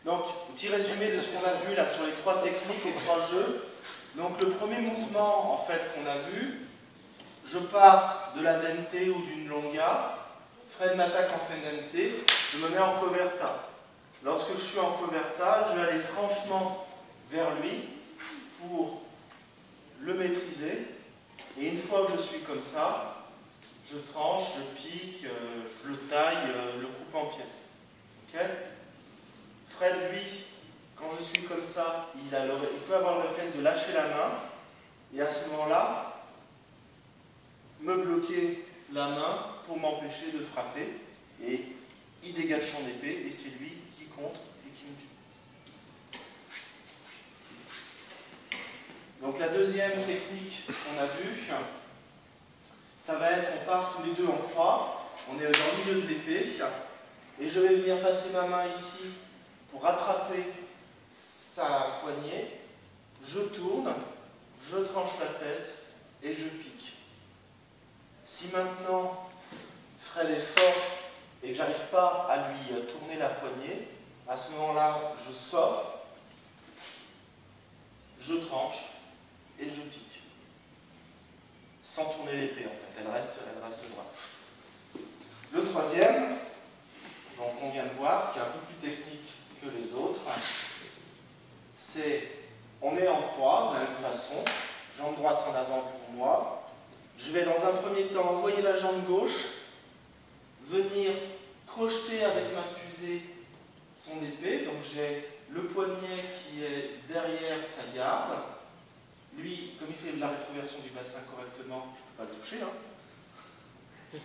Donc, petit résumé de ce qu'on a vu là sur les trois techniques, les trois jeux. Donc, le premier mouvement en fait qu'on a vu, je pars de la dente ou d'une longa, Fred m'attaque en fendente, je me mets en coverta. Lorsque je suis en coverta, je vais aller franchement vers lui pour le maîtriser. Et une fois que je suis comme ça, je tranche, je pique, je le taille, je le coupe en pièces. Okay. Fred, lui, quand je suis comme ça, il peut avoir le réflexe de lâcher la main et à ce moment-là, me bloquer la main pour m'empêcher de frapper. Et il dégage son épée et c'est lui qui contre et qui me tue. Donc la deuxième technique qu'on a vue, ça va être, on part tous les deux en croix, on est dans le milieu de l'épée, et je vais venir passer ma main ici pour rattraper sa poignée, je tourne, je tranche la tête et je pique. Si maintenant Fred est fort et que j'arrive pas à lui tourner la poignée, à ce moment-là, je sors, je tranche et je pique. Sans tourner l'épée en fait, elle reste droite. Le troisième, donc on vient de voir, qui est un peu plus technique que les autres, c'est, on est en croix de la même façon, jambe droite en avant pour moi, je vais dans un premier temps envoyer la jambe gauche, venir crocheter avec ma fusée son épée, donc j'ai le poignet qui est derrière sa garde, lui, comme il fait de la rétroversion du bassin correctement, je ne peux pas le toucher, hein.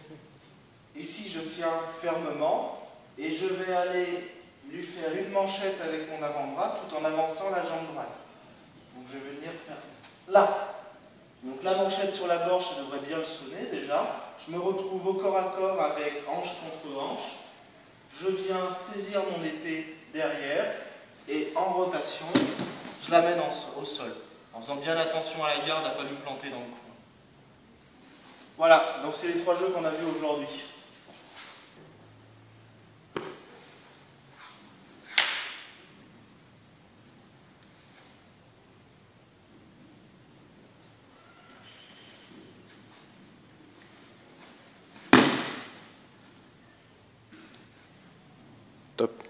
Ici, je tiens fermement et je vais aller lui faire une manchette avec mon avant-bras tout en avançant la jambe droite. Donc je vais venir faire là. Donc la manchette sur la gorge, ça devrait bien le sonner déjà. Je me retrouve au corps à corps avec hanche contre hanche. Je viens saisir mon épée derrière et en rotation, je l'amène au sol. En faisant bien attention à la garde à ne pas lui planter dans le cou. Voilà, donc c'est les trois jeux qu'on a vus aujourd'hui. Top.